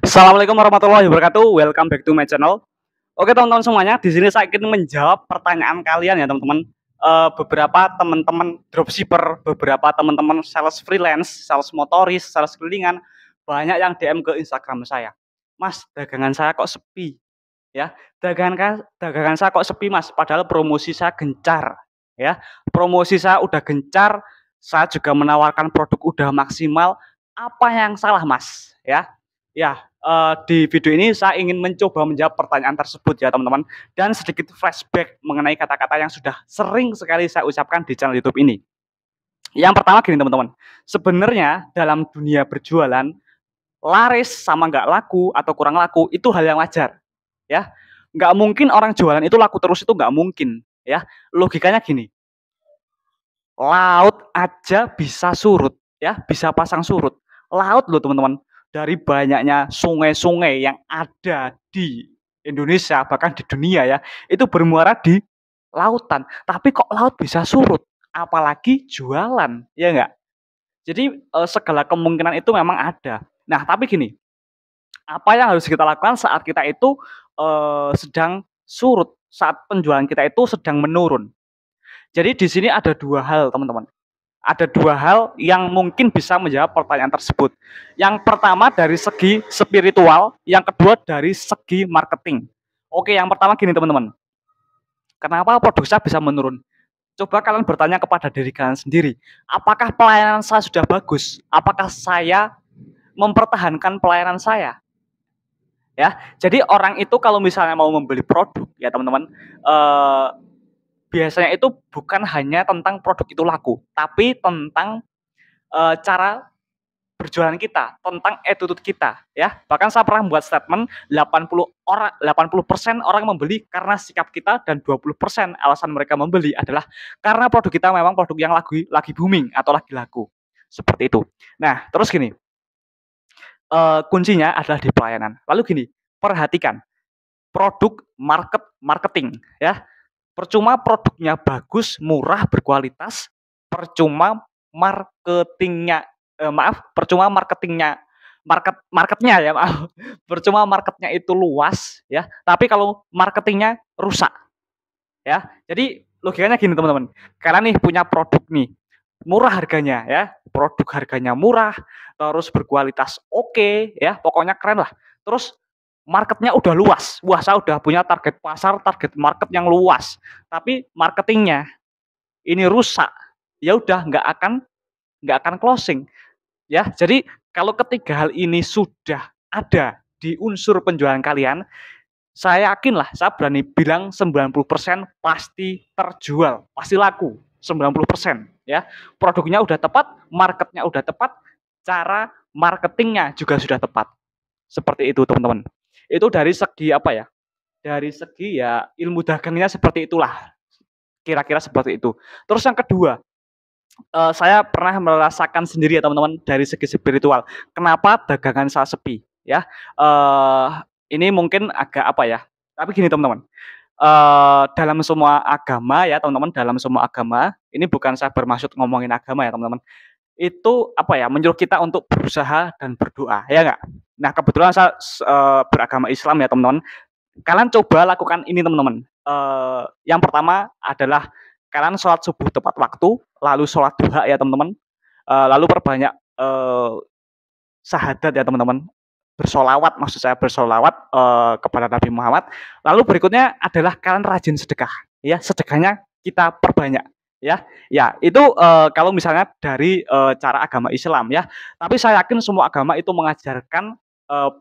Assalamualaikum warahmatullahi wabarakatuh. Welcome back to my channel. Oke teman-teman semuanya, di sini saya ingin menjawab pertanyaan kalian ya teman-teman. Beberapa teman-teman dropshipper, beberapa teman-teman sales freelance, sales motoris, sales kelilingan, banyak yang DM ke Instagram saya. Mas, dagangan saya kok sepi, ya. Dagangan saya kok sepi Mas, padahal promosi saya gencar, ya. Promosi saya udah gencar, saya juga menawarkan produk udah maksimal. Apa yang salah Mas? Di video ini saya ingin mencoba menjawab pertanyaan tersebut ya teman-teman, dan sedikit flashback mengenai kata-kata yang sudah sering sekali saya ucapkan di channel YouTube ini. Yang pertama gini teman-teman, sebenarnya dalam dunia berjualan, laris sama nggak laku atau kurang laku itu hal yang wajar, ya. Nggak mungkin orang jualan itu laku terus, itu nggak mungkin, ya. Logikanya gini, laut aja bisa surut, ya, bisa pasang surut. Laut loh teman-teman, dari banyaknya sungai-sungai yang ada di Indonesia, bahkan di dunia ya, itu bermuara di lautan. Tapi kok laut bisa surut? Apalagi jualan, ya enggak? Jadi segala kemungkinan itu memang ada. Nah, tapi gini, apa yang harus kita lakukan saat kita itu sedang surut, saat penjualan kita itu sedang menurun? Jadi di sini ada dua hal, teman-teman. Ada dua hal yang mungkin bisa menjawab pertanyaan tersebut. Yang pertama dari segi spiritual, yang kedua dari segi marketing. Oke, yang pertama gini teman-teman. Kenapa produk saya bisa menurun? Coba kalian bertanya kepada diri kalian sendiri. Apakah pelayanan saya sudah bagus? Apakah saya mempertahankan pelayanan saya? Ya, jadi orang itu kalau misalnya mau membeli produk, ya teman-teman, biasanya itu bukan hanya tentang produk itu laku, tapi tentang cara berjualan kita, tentang attitude kita, ya. Bahkan saya pernah membuat statement 80% orang membeli karena sikap kita, dan 20% alasan mereka membeli adalah karena produk kita memang produk yang lagi booming atau lagi laku. Seperti itu. Nah, terus gini, kuncinya adalah di pelayanan. Lalu gini, perhatikan produk marketing, ya. Percuma produknya bagus, murah, berkualitas, percuma marketingnya percuma marketnya ya, maaf. Percuma marketnya itu luas ya, tapi kalau marketingnya rusak ya. Jadi logikanya gini teman-teman, kalian nih punya produk nih, murah harganya ya, produk harganya murah, terus berkualitas oke ya, pokoknya keren lah. Terus marketnya udah luas, wah saya udah punya target pasar, target market yang luas, tapi marketingnya ini rusak, ya udah nggak akan closing ya. Jadi kalau ketiga hal ini sudah ada di unsur penjualan kalian, saya yakin lah, saya berani bilang 90% pasti terjual, pasti laku 90% ya. Produknya udah tepat, marketnya udah tepat, cara marketingnya juga sudah tepat. Seperti itu teman-teman. Itu dari segi apa ya? Dari segi ya ilmu dagangnya seperti itulah. Kira-kira seperti itu. Terus yang kedua, saya pernah merasakan sendiri ya teman-teman dari segi spiritual. Kenapa dagangan saya sepi ya? Ini mungkin agak apa ya? Tapi gini teman-teman. Dalam semua agama ya teman-teman, dalam semua agama, ini bukan saya bermaksud ngomongin agama ya teman-teman. Itu apa ya, menyuruh kita untuk berusaha dan berdoa, ya enggak? Nah, kebetulan saya beragama Islam ya teman-teman. Kalian coba lakukan ini teman-teman. Yang pertama adalah kalian sholat subuh tepat waktu, lalu sholat duha ya teman-teman. Lalu perbanyak syahadat ya teman-teman. Bersolawat, maksud saya bersolawat kepada Nabi Muhammad. Lalu berikutnya adalah kalian rajin sedekah, ya, sedekahnya kita perbanyak, ya. Ya, itu kalau misalnya dari cara agama Islam ya. Tapi saya yakin semua agama itu mengajarkan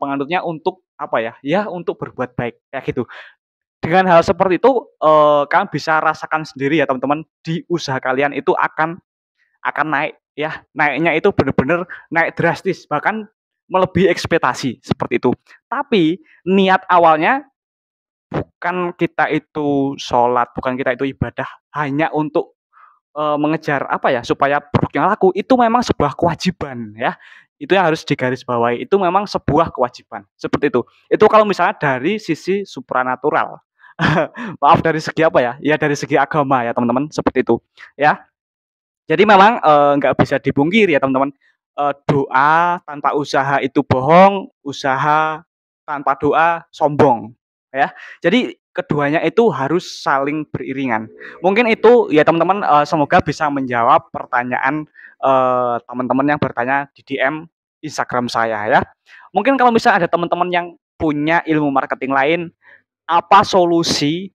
penganutnya untuk apa ya? Ya, untuk berbuat baik, kayak gitu. Dengan hal seperti itu kalian bisa rasakan sendiri ya teman-teman, di usaha kalian itu akan naik ya. Naiknya itu benar-benar naik drastis, bahkan melebihi ekspektasi seperti itu. Tapi niat awalnya bukan kita itu sholat, bukan kita itu ibadah hanya untuk mengejar apa ya, supaya produknya laku. Itu memang sebuah kewajiban ya. Itu yang harus digarisbawahi. Itu memang sebuah kewajiban. Seperti itu. Itu kalau misalnya dari sisi supranatural. Maaf, dari segi apa ya? Ya dari segi agama ya teman-teman, seperti itu. Ya. Jadi memang nggak bisa dipungkiri ya teman-teman. doa tanpa usaha itu bohong, usaha tanpa doa sombong, ya. Jadi keduanya itu harus saling beriringan. Mungkin itu ya teman-teman, semoga bisa menjawab pertanyaan, teman-teman yang bertanya di DM Instagram saya ya. Mungkin kalau misalnya ada teman-teman yang punya ilmu marketing lain, apa solusi,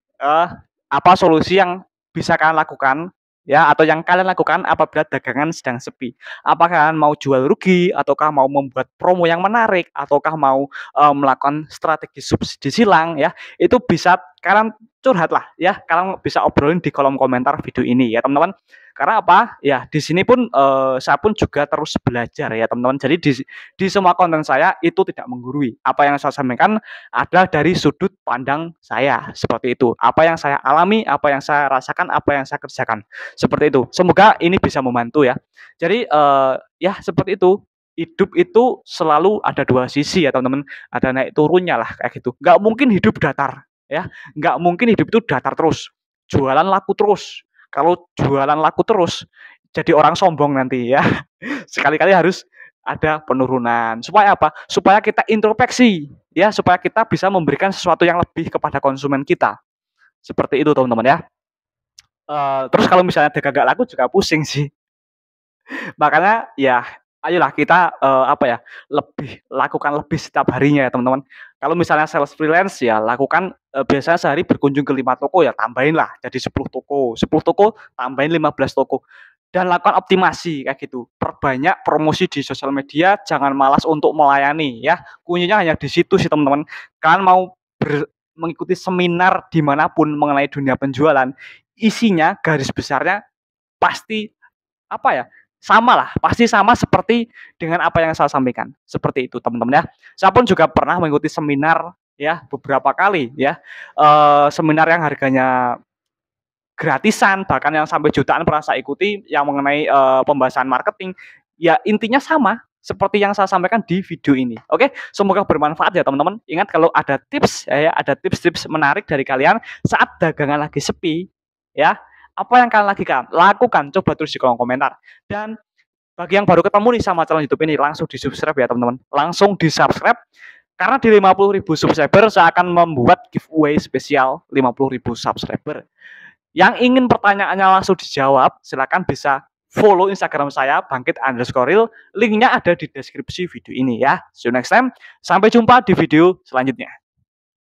apa solusi yang bisa kalian lakukan ya, atau yang kalian lakukan apabila dagangan sedang sepi? Apakah kalian mau jual rugi, ataukah mau membuat promo yang menarik, ataukah mau, melakukan strategi subsidi silang ya, itu bisa kalian curhat lah ya, kalian bisa obrolin di kolom komentar video ini ya teman-teman. Karena apa, ya di sini pun, saya pun juga terus belajar ya teman-teman. Jadi di semua konten saya itu tidak menggurui. Apa yang saya sampaikan adalah dari sudut pandang saya, seperti itu. Apa yang saya alami, apa yang saya rasakan, apa yang saya kerjakan, seperti itu. Semoga ini bisa membantu ya. Jadi, ya seperti itu. Hidup itu selalu ada dua sisi ya teman-teman. Ada naik turunnya lah kayak gitu. Nggak mungkin hidup datar ya. Nggak mungkin hidup itu datar terus. Jualan laku terus. Kalau jualan laku terus, jadi orang sombong nanti ya. Sekali-kali harus ada penurunan. Supaya apa? Supaya kita introspeksi, ya, supaya kita bisa memberikan sesuatu yang lebih kepada konsumen kita. Seperti itu teman-teman ya. Terus kalau misalnya dagang nggak laku juga pusing sih. Makanya ya ayolah kita, apa ya, lakukan lebih setiap harinya ya teman-teman. Kalau misalnya sales freelance ya lakukan, biasanya sehari berkunjung ke 5 toko ya tambahin lah jadi 10 toko, 10 toko tambahin 15 toko. Dan lakukan optimasi kayak gitu. Perbanyak promosi di sosial media, jangan malas untuk melayani ya. Kuncinya hanya di situ sih teman-teman. Kalian mau mengikuti seminar dimanapun mengenai dunia penjualan, isinya garis besarnya pasti apa ya, sama lah, pasti sama seperti dengan apa yang saya sampaikan. Seperti itu teman-teman ya. Saya pun juga pernah mengikuti seminar ya beberapa kali ya. Seminar yang harganya gratisan, bahkan yang sampai jutaan pernah saya ikuti yang mengenai, pembahasan marketing. Ya intinya sama seperti yang saya sampaikan di video ini. Oke, semoga bermanfaat ya teman-teman. Ingat kalau ada tips ya, ada tips-tips menarik dari kalian saat dagangan lagi sepi ya, apa yang kalian lakukan coba tulis di kolom komentar. Dan bagi yang baru ketemu nih sama channel YouTube ini, langsung di-subscribe ya teman-teman. Langsung di-subscribe karena di 50.000 subscriber saya akan membuat giveaway spesial 50.000 subscriber. Yang ingin pertanyaannya langsung dijawab, silakan bisa follow Instagram saya bangkit_real. Linknya ada di deskripsi video ini ya. See you next time. Sampai jumpa di video selanjutnya.